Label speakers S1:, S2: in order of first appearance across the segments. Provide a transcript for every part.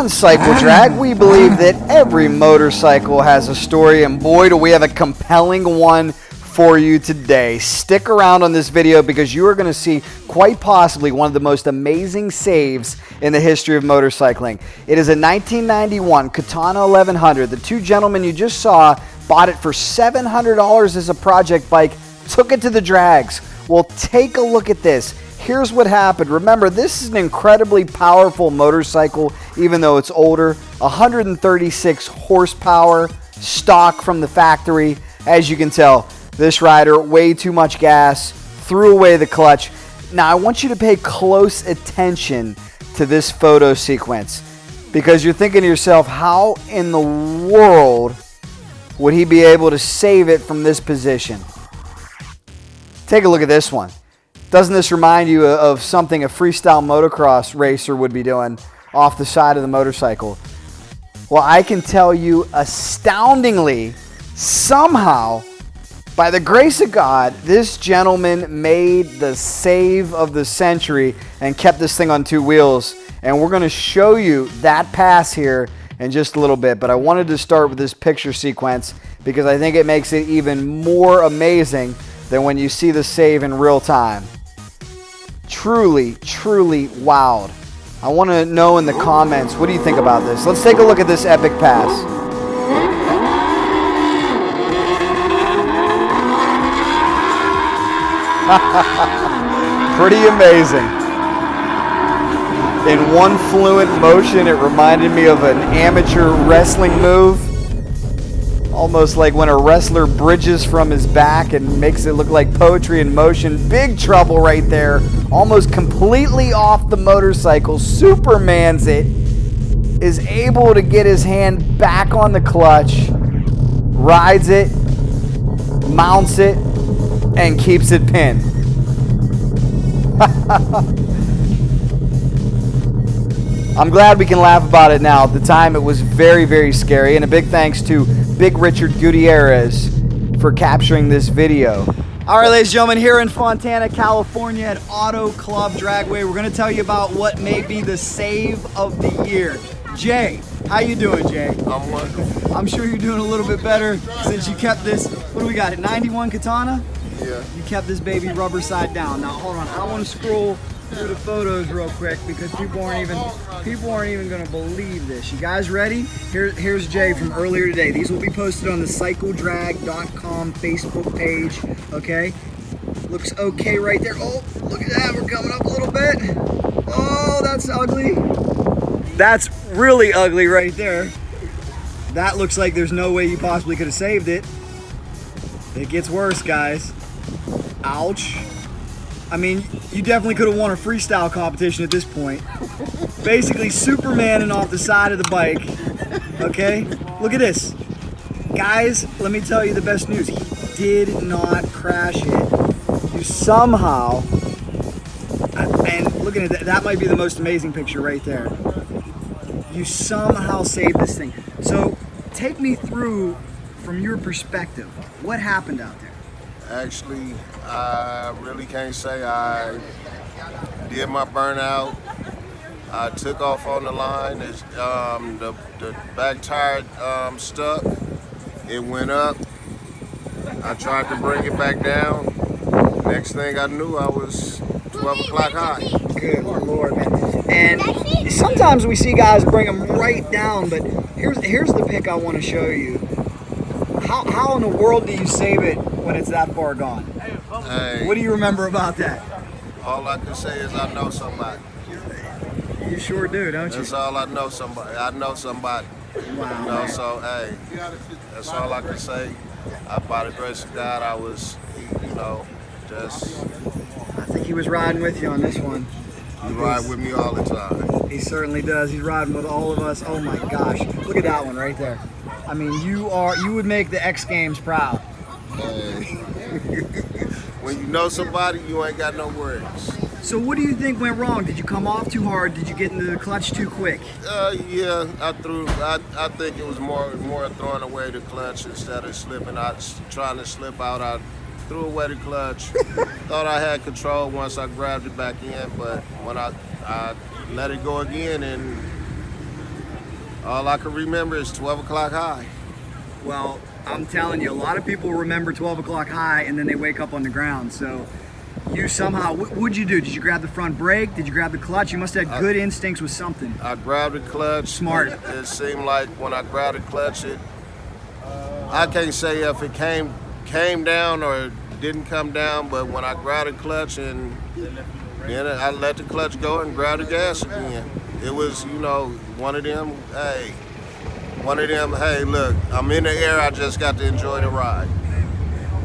S1: CycleDrag, we believe that every motorcycle has a story, and boy, do we have a compelling one for you today. Stick around on this video because you are going to see quite possibly one of the most amazing saves in the history of motorcycling. It is a 1991 Katana 1100. The two gentlemen you just saw bought it for $700 as a project bike, took it to the drags. Well, take a look at this. Here's what happened. Remember, this is an incredibly powerful motorcycle, even though it's older. 136 horsepower, stock from the factory. As you can tell, this rider, way too much gas, threw away the clutch. Now, I want you to pay close attention to this photo sequence because you're thinking to yourself, how in the world would he be able to save it from this position? Take a look at this one. Doesn't this remind you of something a freestyle motocross racer would be doing off the side of the motorcycle? Well, I can tell you astoundingly, somehow, by the grace of God, this gentleman made the save of the century and kept this thing on two wheels. And we're going to show you that pass here in just a little bit. But I wanted to start with this picture sequence because I think it makes it even more amazing than when you see the save in real time. Truly, truly wowed. I want to know in the comments, what do you think about this? Let's take a look at this epic pass. Pretty amazing. In one fluent motion, it reminded me of an amateur wrestling move. Almost like when a wrestler bridges from his back and makes it look like poetry in motion. Big trouble right there. Almost completely off the motorcycle. Superman's it. Is able to get his hand back on the clutch. Rides it. Mounts it. And keeps it pinned. I'm glad we can laugh about it now. At the time, it was very, very scary. And a big thanks to Big Richard Gutierrez for capturing this video. All right, ladies and gentlemen, here in Fontana, California at Auto Club Dragway, we're going to tell you about what may be the save of the year. Jay, how you doing, Jay?
S2: I'm wonderful.
S1: I'm sure you're doing a little bit better since you kept this. What do we got? A 91 Katana?
S2: Yeah.
S1: You kept this baby rubber side down. Now, hold on. I want to scroll through the photos real quick because people aren't even going to believe this. You guys ready? Here's Jay from earlier today. These will be posted on the CycleDrag.com Facebook page. Okay, looks okay right there. Oh, look at that. We're coming up a little bit. Oh, that's ugly. That's really ugly right there. That looks like there's no way you possibly could have saved it. It gets worse, guys. Ouch. I mean, you definitely could have won a freestyle competition at this point. Basically, Supermaning off the side of the bike. Okay? Look at this. Guys, let me tell you the best news. He did not crash it. You somehow, and looking at that, that might be the most amazing picture right there. You somehow saved this thing. So, take me through, from your perspective, what happened out there?
S2: Actually, I really can't say I did my burnout. I took off on the line. The back tire stuck. It went up. I tried to bring it back down. Next thing I knew, I was 12 o'clock high.
S1: Good Lord, man. And sometimes we see guys bring them right down, but here's the pic I want to show you. How in the world do you save it when it's that far gone?
S2: Hey,
S1: what do you remember about that?
S2: all I can say is I know somebody.
S1: You sure do, don't you?
S2: That's all I know somebody. I know somebody.
S1: Wow.
S2: You know, so hey, that's all I can say. By the grace of God, I was, you know, just.
S1: I think he was riding with you on this one.
S2: You ride with me all the time.
S1: He certainly does. He's riding with all of us. Oh my gosh. Look at that one right there. I mean, you would make the X Games proud.
S2: Hey. When you know somebody, you ain't got no worries.
S1: So what do you think went wrong? Did you come off too hard? Did you get into the clutch too quick?
S2: Yeah, I think it was more throwing away the clutch instead of slipping out, trying to slip out. I threw away the clutch. Thought I had control once I grabbed it back in, but when I let it go again, and All I can remember is 12 o'clock high.
S1: Well, I'm telling you, a lot of people remember 12 o'clock high and then they wake up on the ground. So you somehow, what'd you do? Did you grab the front brake? Did you grab the clutch? You must have had good instincts with something.
S2: I grabbed the clutch.
S1: Smart.
S2: It seemed like when I grabbed the clutch, I can't say if it came down or didn't come down, but when I grabbed the clutch and then I let the clutch go and grabbed the gas again. It was, one of them, hey, look, I'm in the air, I just got to enjoy the ride.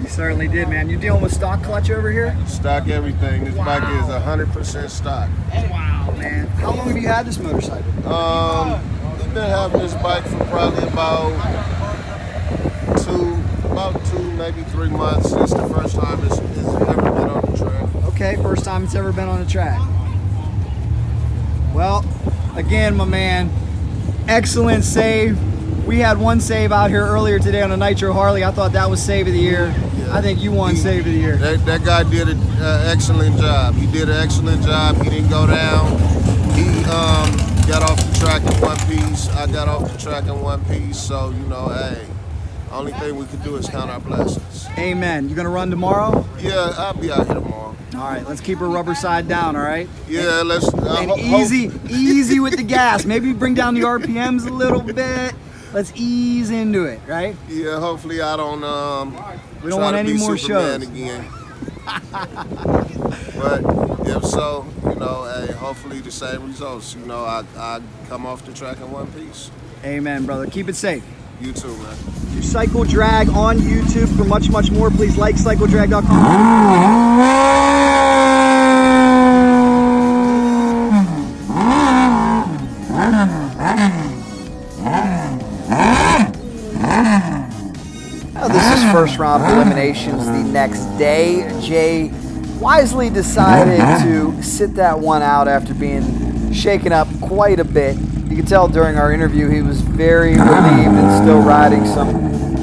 S1: You certainly did, man. You dealing with stock clutch over here?
S2: Stock everything. This bike is 100% stock.
S1: Wow, man. How long have you had this motorcycle?
S2: We've been having this bike for probably about two, maybe 3 months. It's the first time it's ever been on the track.
S1: Okay, first time it's ever been on the track. Well, again, my man, excellent save. We had one save out here earlier today on a Nitro Harley. I thought that was save of the year. Yeah. I think you won save of the year.
S2: That guy did an excellent job. He did an excellent job. He didn't go down. He got off the track in one piece. I got off the track in one piece. So, hey, only thing we could do is count our blessings.
S1: Amen. You gonna run tomorrow?
S2: Yeah, I'll be out here tomorrow.
S1: All right, let's keep her rubber side down, all right?
S2: Yeah, let's.
S1: And easy with the gas. Maybe bring down the RPMs a little bit. Let's ease into it, right?
S2: Yeah, hopefully I don't.
S1: We don't want any more
S2: Superman
S1: shows
S2: again. But if so, hey, hopefully the same results. I come off the track in one piece.
S1: Amen, brother. Keep it safe.
S2: You too, man.
S1: Do CycleDrag on YouTube. For much, much more, please like CycleDrag.com. Now, this is first round eliminations the next day. Jay wisely decided to sit that one out after being shaken up quite a bit. You could tell during our interview he was very relieved and still riding some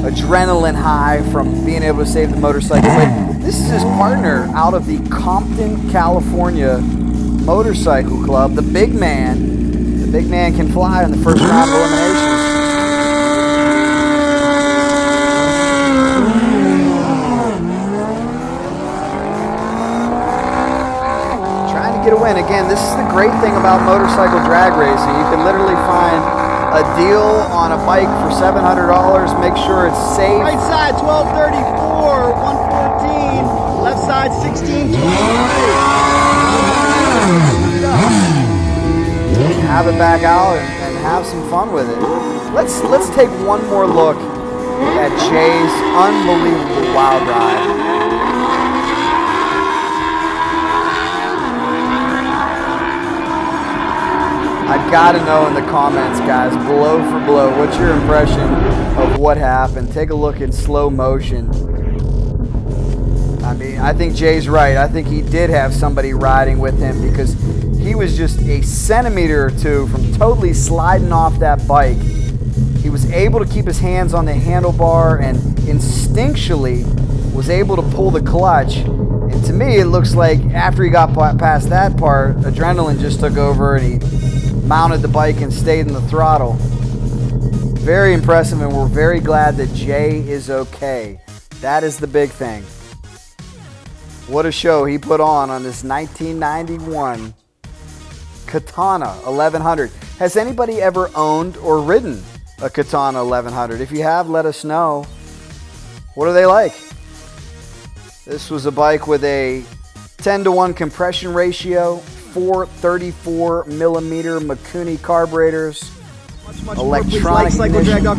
S1: adrenaline high from being able to save the motorcycle. But this is his partner out of the Compton, California Motorcycle Club, the big man. The big man can fly in the first round of eliminations. Get a win. Again, this is the great thing about motorcycle drag racing. You can literally find a deal on a bike for $700. Make sure it's safe. Right side 1234, 114. Left side 1623. Have it back out and have some fun with it. Let's take one more look at Jay's unbelievable wild ride. I gotta know in the comments, guys, blow for blow, what's your impression of what happened? Take a look in slow motion. I mean, I think Jay's right. I think he did have somebody riding with him because he was just a centimeter or two from totally sliding off that bike. He was able to keep his hands on the handlebar and instinctually was able to pull the clutch. And to me, it looks like after he got past that part, adrenaline just took over and he mounted the bike and stayed in the throttle. Very impressive, and we're very glad that Jay is okay. That is the big thing. What a show he put on this 1991 Katana 1100. Has anybody ever owned or ridden a Katana 1100? If you have, let us know. What are they like? This was a bike with a 10-to-1 compression ratio, 4 34mm Mikuni carburetors, much electronic more, please like CycleDrag.com.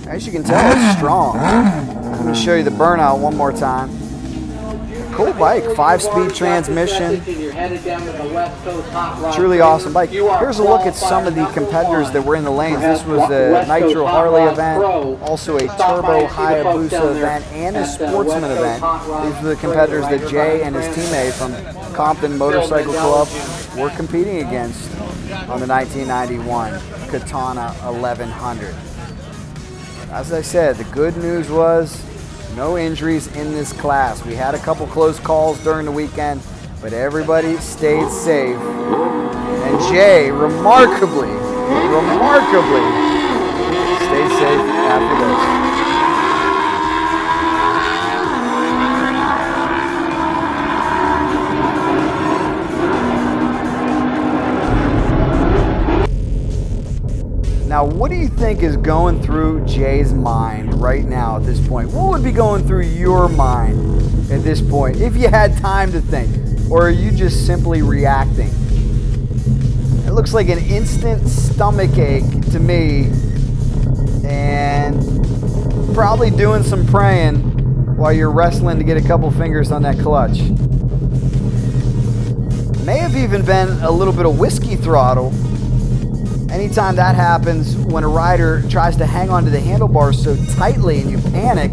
S1: As you can tell, it's strong. I'm going to show you the burnout one more time. Cool bike, 5-speed transmission. Truly awesome bike. Here's a look at some of the competitors that were in the lanes. This was a Nitro Harley event, also a Turbo Hayabusa event, and a Sportsman event. These are the competitors that Jay and his teammate from Compton Motorcycle Club were competing against on the 1991 Katana 1100. as I said, the good news was no injuries in this class. We had a couple close calls during the weekend, but everybody stayed safe. And Jay, remarkably, stayed safe after this. Now, what do you think is going through Jay's mind right now at this point? What would be going through your mind at this point if you had time to think? Or are you just simply reacting? It looks like an instant stomach ache to me, and probably doing some praying while you're wrestling to get a couple fingers on that clutch. May have even been a little bit of whiskey throttle. Anytime that happens, when a rider tries to hang onto the handlebars so tightly and you panic,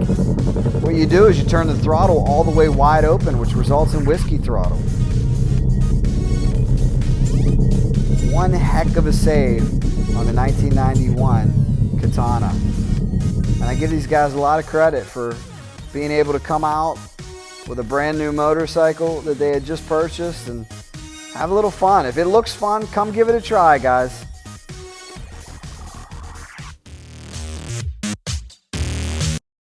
S1: what you do is you turn the throttle all the way wide open, which results in whiskey throttle. One heck of a save on the 1991 Katana. And I give these guys a lot of credit for being able to come out with a brand new motorcycle that they had just purchased and have a little fun. If it looks fun, come give it a try, guys.